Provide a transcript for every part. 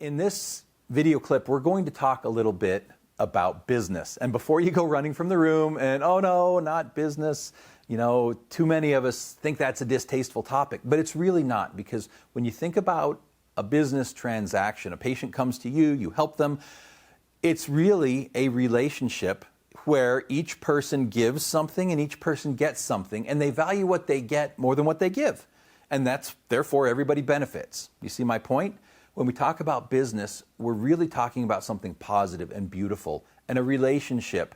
In this video clip, we're going to talk a little bit about business. And before you go running from the room and, oh no, not business, you know, too many of us think that's a distasteful topic, but it's really not, because when you think about a business transaction, a patient comes to you, you help them, it's really a relationship where each person gives something and each person gets something, and they value what they get more than what they give. And that's, therefore, everybody benefits. You see my point? When we talk about business, we're really talking about something positive and beautiful and a relationship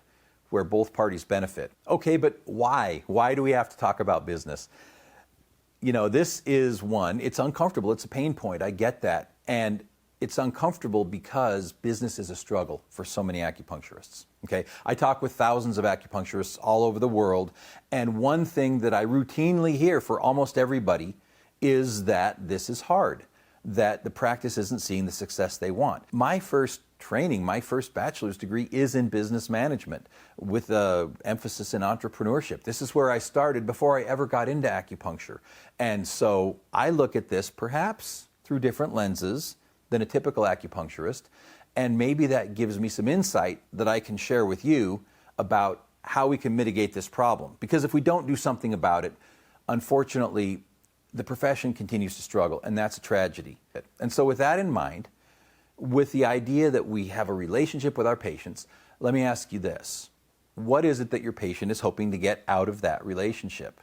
where both parties benefit. Okay, but why? Why do we have to talk about business? You know, this is one, it's uncomfortable, it's a pain point, I get that. And it's uncomfortable because business is a struggle for so many acupuncturists. Okay, I talk with thousands of acupuncturists all over the world, and one thing that I routinely hear for almost everybody is that this is hard, that the practice isn't seeing the success they want. My first training, my first bachelor's degree is in business management with an emphasis in entrepreneurship. This is where I started before I ever got into acupuncture. And so I look at this perhaps through different lenses than a typical acupuncturist, and maybe that gives me some insight that I can share with you about how we can mitigate this problem. Because if we don't do something about it, unfortunately, the profession continues to struggle, and that's a tragedy. And so with that in mind, with the idea that we have a relationship with our patients, let me ask you this. What is it that your patient is hoping to get out of that relationship?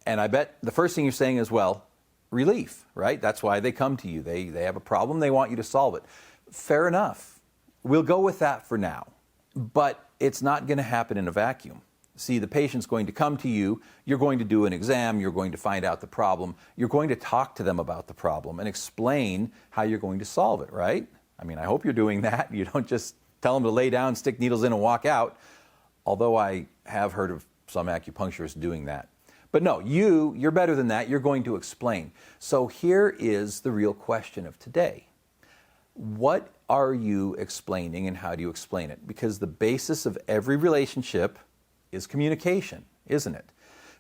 And I bet the first thing you're saying is, well, relief, right? That's why they come to you. They have a problem, they want you to solve it. Fair enough. We'll go with that for now. But it's not going to happen in a vacuum. See, the patient's going to come to you, you're going to do an exam, you're going to find out the problem, you're going to talk to them about the problem and explain how you're going to solve it, right? I mean, I hope you're doing that. You don't just tell them to lay down, stick needles in and walk out, although I have heard of some acupuncturists doing that. But no, you're better than that. You're going to explain. So here is the real question of today. What are you explaining and how do you explain it? Because the basis of every relationship is communication, isn't it?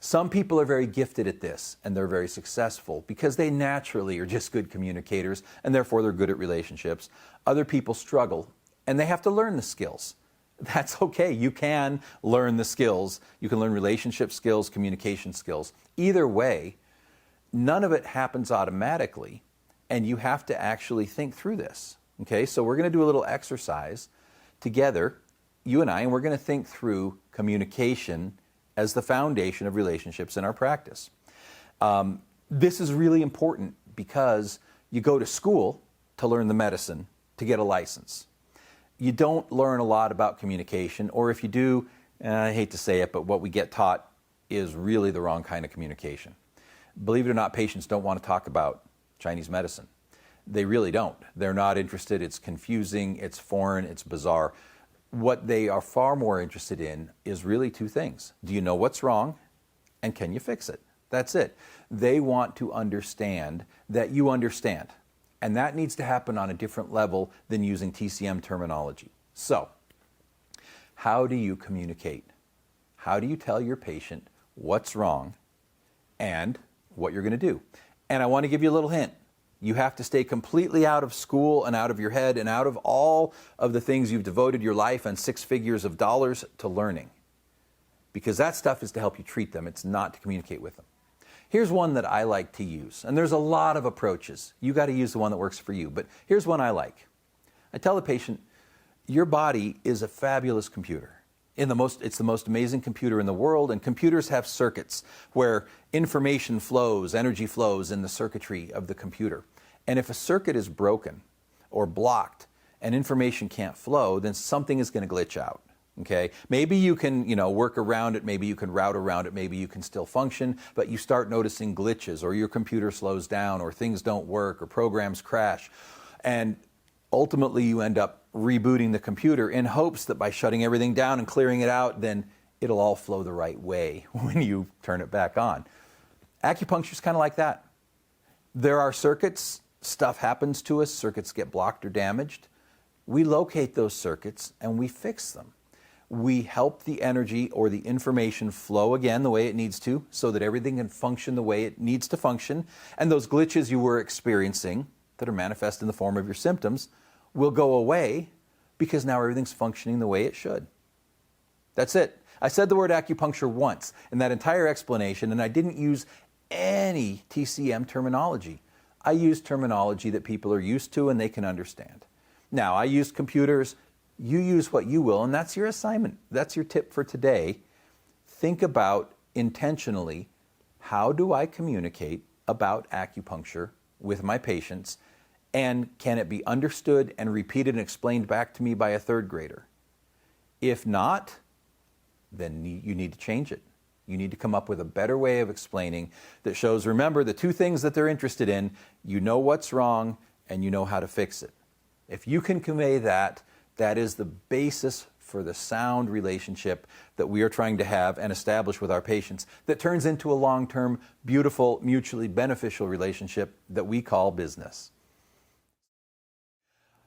Some people are very gifted at this and they're very successful because they naturally are just good communicators and therefore they're good at relationships. Other people struggle and they have to learn the skills. That's okay. You can learn the skills. You can learn relationship skills, communication skills. Either way, none of it happens automatically, and you have to actually think through this. Okay, so we're going to do a little exercise together, you and I, and we're going to think through communication as the foundation of relationships in our practice. This is really important because you go to school to learn the medicine to get a license. You don't learn a lot about communication, or if you do, I hate to say it, but what we get taught is really the wrong kind of communication. Believe it or not, patients don't want to talk about Chinese medicine. They really don't. They're not interested. It's confusing, it's foreign, it's bizarre. What they are far more interested in is really two things. Do you know what's wrong, and can you fix it? That's it. They want to understand that you understand. And that needs to happen on a different level than using TCM terminology. So, how do you communicate? How do you tell your patient what's wrong and what you're going to do? And I want to give you a little hint. You have to stay completely out of school and out of your head and out of all of the things you've devoted your life and 6 figures of dollars to learning. Because that stuff is to help you treat them. It's not to communicate with them. Here's one that I like to use, and there's a lot of approaches. You got to use the one that works for you, but here's one I like. I tell the patient, your body is a fabulous computer. It's the most amazing computer in the world, and computers have circuits where information flows, energy flows in the circuitry of the computer. And if a circuit is broken or blocked and information can't flow, then something is going to glitch out. Okay, maybe you can, work around it, maybe you can route around it, maybe you can still function, but you start noticing glitches, or your computer slows down, or things don't work, or programs crash. And ultimately you end up rebooting the computer in hopes that by shutting everything down and clearing it out, then it'll all flow the right way when you turn it back on. Acupuncture is kind of like that. There are circuits, stuff happens to us, circuits get blocked or damaged. We locate those circuits and we fix them. We help the energy or the information flow again the way it needs to, so that everything can function the way it needs to function. And those glitches you were experiencing, that are manifest in the form of your symptoms will go away because now everything's functioning the way it should. That's it. I said the word acupuncture once in that entire explanation, and I didn't use any TCM terminology. I used terminology that people are used to and they can understand. Now, I used computers. You use what you will, and that's your assignment. That's your tip for today. Think about intentionally, how do I communicate about acupuncture with my patients, and can it be understood and repeated and explained back to me by a third grader? If not, then you need to change it. You need to come up with a better way of explaining that shows, remember, the two things that they're interested in, you know what's wrong and you know how to fix it. If you can convey that, that is the basis for the sound relationship that we are trying to have and establish with our patients that turns into a long-term, beautiful, mutually beneficial relationship that we call business.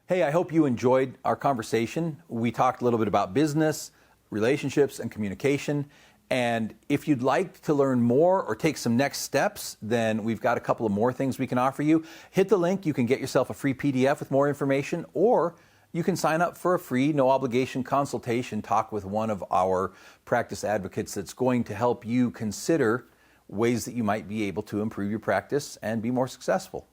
Hey, I hope you enjoyed our conversation. We talked a little bit about business, relationships, and communication. And if you'd like to learn more or take some next steps, then we've got a couple of more things we can offer you. Hit the link. You can get yourself a free PDF with more information, or you can sign up for a free, no obligation consultation talk with one of our practice advocates that's going to help you consider ways that you might be able to improve your practice and be more successful.